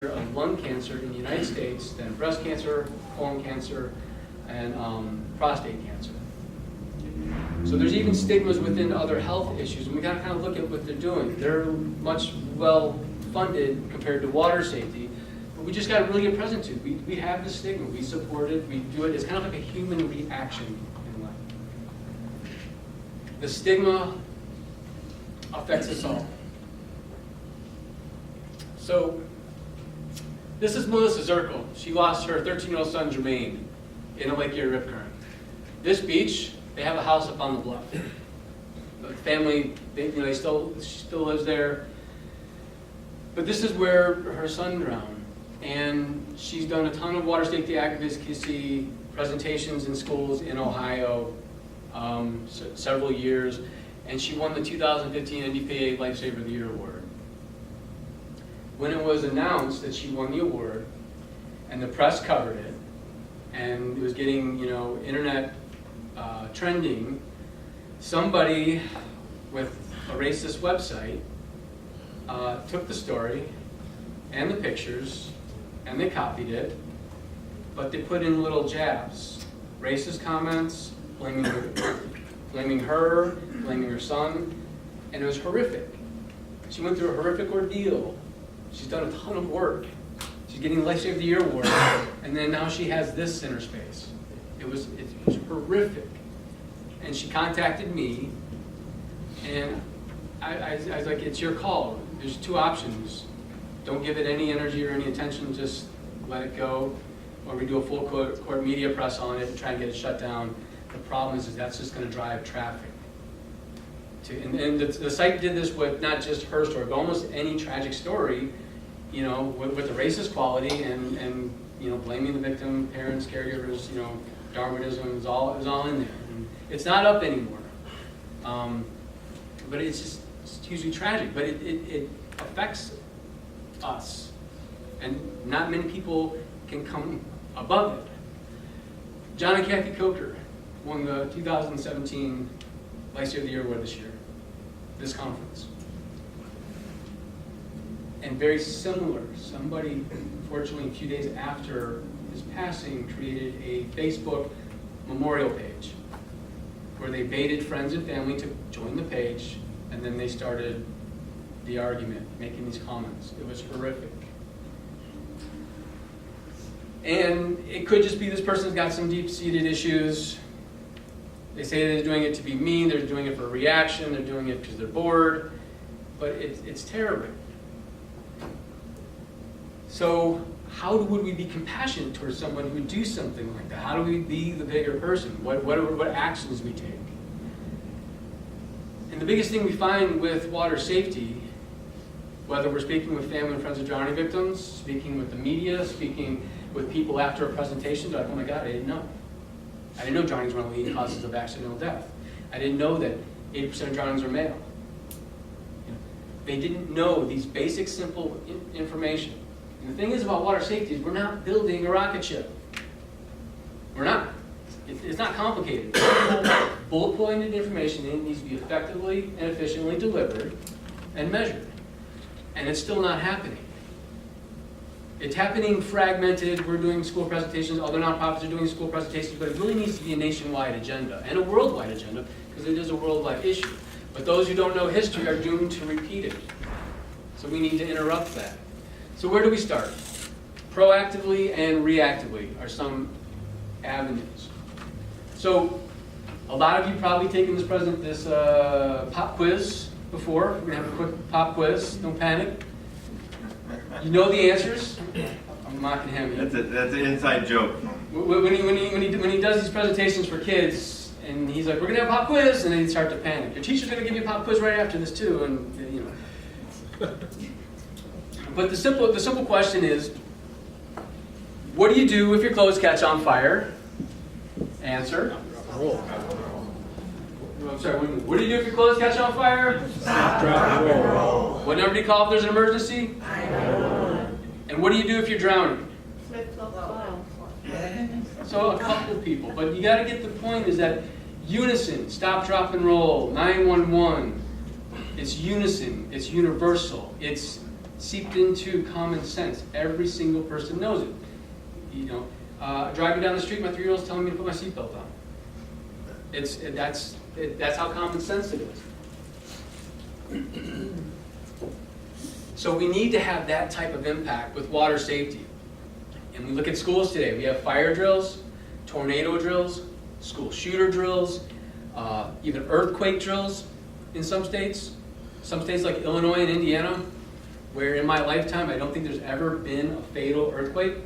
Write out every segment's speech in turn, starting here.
of lung cancer in the United States than breast cancer, colon cancer, and prostate cancer. So there's even stigmas within other health issues, and we got to kind of look at what they're doing. They're much well funded compared to water safety, but we just got to really get present to. We have the stigma, we support it, we do it. It's kind of like a human reaction in life. The stigma affects us all. So this is Melissa Zirkle. She lost her 13-year-old son Jermaine in a Lake Erie rip current. This beach, they have a house up on the bluff. The family, she still lives there. But this is where her son drowned. And she's done a ton of water safety advocacy presentations in schools in Ohio, several years. And she won the 2015 NDPA Lifesaver of the Year award. When it was announced that she won the award, and the press covered it, and it was getting, internet trending, somebody with a racist website took the story and the pictures, and they copied it, but they put in little jabs, racist comments, blaming her, blaming her son, and it was horrific. She went through a horrific ordeal. She's done a ton of work. She's getting the Lifesaver of the Year award, and then now she has this in her space. It was horrific. And she contacted me, and I was like, it's your call. There's two options. Don't give it any energy or any attention, just let it go, or we do a full court media press on it and try and get it shut down. The problem is that's just going to drive traffic. And the site did this with not just her story, but almost any tragic story, with the racist quality and blaming the victim, parents, caregivers, Darwinism is all in there. And it's not up anymore, but it's hugely tragic. But it affects us, and not many people can come above it. John and Kathy Coker won the 2017 Lifesaver of the Year award this year, this conference. And very similar, somebody, unfortunately, a few days after his passing, created a Facebook memorial page where they baited friends and family to join the page, and then they started the argument, making these comments. It was horrific. And it could just be this person's got some deep-seated issues. They say they're doing it to be mean, they're doing it for a reaction, they're doing it because they're bored, but it's terrible. So how would we be compassionate towards someone who would do something like that? How do we be the bigger person? What actions we take? And the biggest thing we find with water safety, whether we're speaking with family and friends of drowning victims, speaking with the media, speaking with people after a presentation, they're like, oh my God, I didn't know. I didn't know drownings were one of the leading causes of accidental death. I didn't know that 80% of drownings are male. They didn't know these basic, simple information. And the thing is about water safety is we're not building a rocket ship. We're not. It's not complicated. Bullet-pointed information needs to be effectively and efficiently delivered and measured. And it's still not happening. It's happening fragmented. We're doing school presentations. Other nonprofits are doing school presentations, but it really needs to be a nationwide agenda and a worldwide agenda because it is a worldwide issue. But those who don't know history are doomed to repeat it. So we need to interrupt that. So where do we start? Proactively and reactively are some avenues. So a lot of you probably taken this pop quiz before. We're going to have a quick pop quiz. Don't panic. You know the answers. I'm mocking him. That's an inside joke. When he does these presentations for kids, and he's like, "We're gonna have a pop quiz," and then he start to panic. Your teacher's gonna give you a pop quiz right after this too, and But the simple question is, what do you do if your clothes catch on fire? Answer. Roll. I'm sorry. What do you do if your clothes catch on fire? Stop, drop, and roll. What number do you call if there's an emergency? 911. And what do you do if you're drowning? Yeah. So a couple of people, but you got to get the point is that unison, stop, drop, and roll, 911. It's unison. It's universal. It's seeped into common sense. Every single person knows it. You know, driving down the street, my 3-year-old's telling me to put my seatbelt on. That's how common sense it is. So we need to have that type of impact with water safety. And we look at schools today. We have fire drills, tornado drills, school shooter drills, even earthquake drills in some states. Some states like Illinois and Indiana, where in my lifetime I don't think there's ever been a fatal earthquake.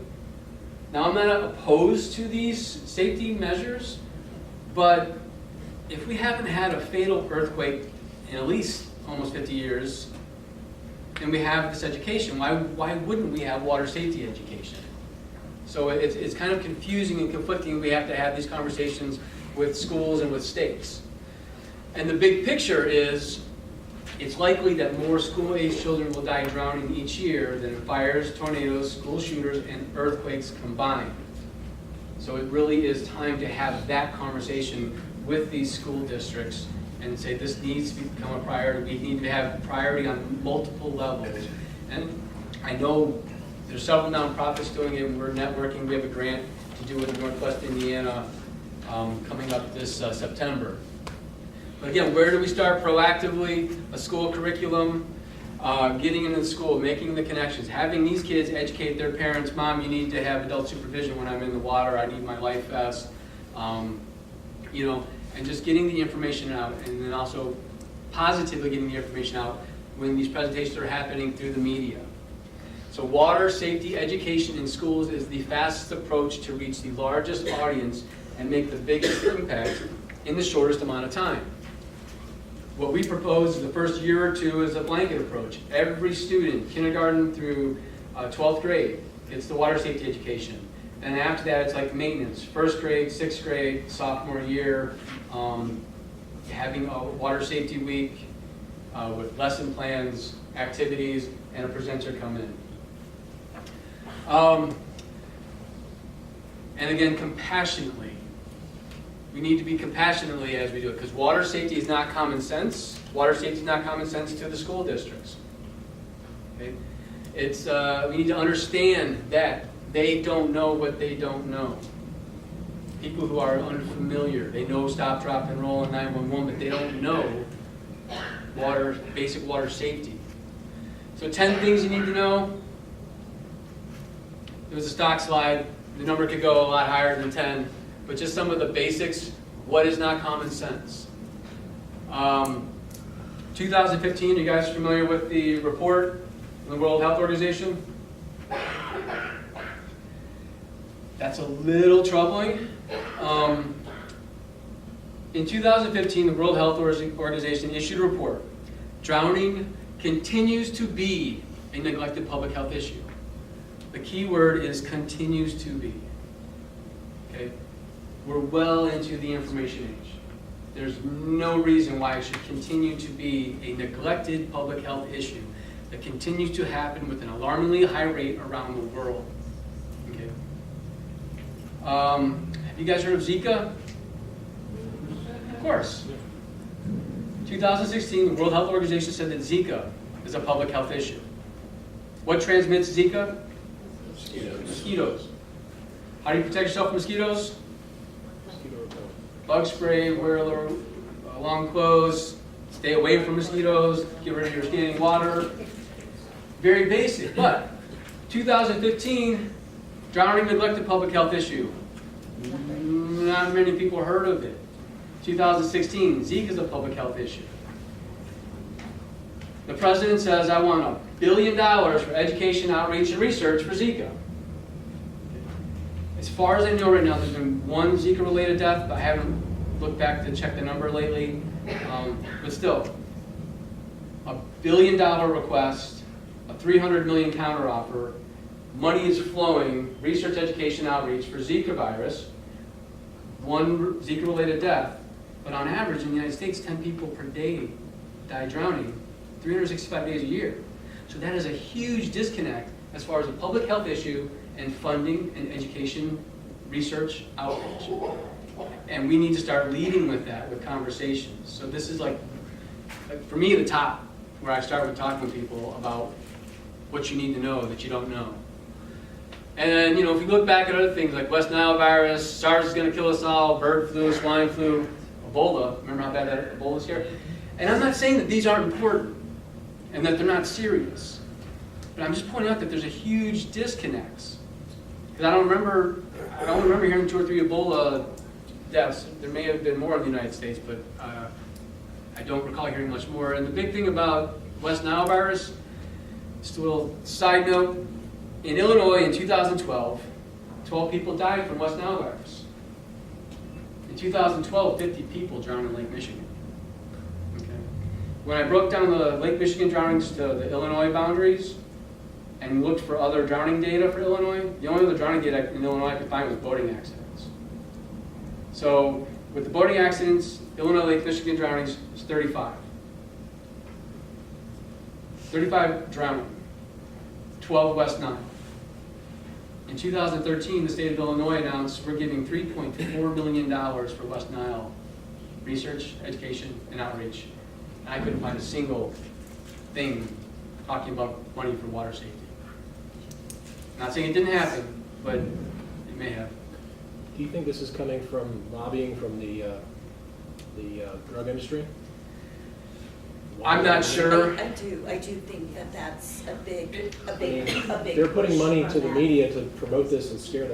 Now I'm not opposed to these safety measures, but if we haven't had a fatal earthquake in at least almost 50 years, and we have this education, why wouldn't we have water safety education? So it's kind of confusing and conflicting. We have to have these conversations with schools and with states. And the big picture is, it's likely that more school-age children will die drowning each year than fires, tornadoes, school shooters, and earthquakes combined. So it really is time to have that conversation with these school districts and say this needs to become a priority. We need to have priority on multiple levels. And I know there's several nonprofits doing it. We're networking. We have a grant to do with Northwest Indiana coming up this September. But again, where do we start proactively? A school curriculum, getting into the school, making the connections, having these kids educate their parents. Mom, you need to have adult supervision when I'm in the water. I need my life vest. You know, and just getting the information out, and then also positively getting the information out when these presentations are happening through the media. So water safety education in schools is the fastest approach to reach the largest audience and make the biggest impact in the shortest amount of time. What we propose is the first year or two is a blanket approach. Every student, kindergarten through 12th grade, gets the water safety education. And after that, it's like maintenance. 1st grade, 6th grade, sophomore year, having a water safety week with lesson plans, activities, and a presenter come in. And again, compassionately. We need to be compassionately as we do it, because water safety is not common sense. Water safety is not common sense to the school districts. Okay? It's, we need to understand that they don't know what they don't know. People who are unfamiliar, they know stop, drop, and roll in 911, but they don't know basic water safety. So 10 things you need to know. It was a stock slide. The number could go a lot higher than 10, but just some of the basics. What is not common sense? 2015, you guys familiar with the report from the World Health Organization? That's a little troubling. In 2015, the World Health Organization issued a report. Drowning continues to be a neglected public health issue. The key word is continues to be. Okay? We're well into the information age. There's no reason why it should continue to be a neglected public health issue that continues to happen with an alarmingly high rate around the world. Okay? Have you guys heard of Zika? Of course. 2016, the World Health Organization said that Zika is a public health issue. What transmits Zika? Mosquitoes. How do you protect yourself from mosquitoes? Bug spray, wear long clothes, stay away from mosquitoes, get rid of your standing water. Very basic, but 2015, drowning, neglected public health issue. Not many people heard of it. 2016, Zika is a public health issue. The president says, I want $1 billion for education, outreach, and research for Zika. As far as I know right now, there's been one Zika-related death, but I haven't looked back to check the number lately. But still, $1 billion request, a $300 million counteroffer, money is flowing, research, education, outreach for Zika virus, one Zika-related death, but on average in the United States, 10 people per day die drowning, 365 days a year. So that is a huge disconnect as far as a public health issue and funding and education, research, outreach. And we need to start leading with that, with conversations. So this is like for me, the top, where I start with talking to people about what you need to know that you don't know. And if you look back at other things like West Nile virus, SARS is going to kill us all, bird flu, swine flu, Ebola, remember how bad that Ebola is here? And I'm not saying that these aren't important and that they're not serious, but I'm just pointing out that there's a huge disconnect. Because I don't remember hearing 2 or 3 Ebola deaths. There may have been more in the United States, but I don't recall hearing much more. And the big thing about West Nile virus, just a little side note, in Illinois in 2012, 12 people died from West Nile virus. In 2012, 50 people drowned in Lake Michigan. Okay. When I broke down the Lake Michigan drownings to the Illinois boundaries and looked for other drowning data for Illinois, the only other drowning data in Illinois I could find was boating accidents. So with the boating accidents, Illinois Lake Michigan drownings is 35. 35 drowning, 12 West Nile. In 2013, the state of Illinois announced we're giving $3.4 million for West Nile research, education, and outreach. And I couldn't find a single thing talking about money for water safety. Not saying it didn't happen, but it may have. Do you think this is coming from lobbying from the drug industry? I'm not sure. I do think that that's a big They're putting money to the media to promote this and scare them.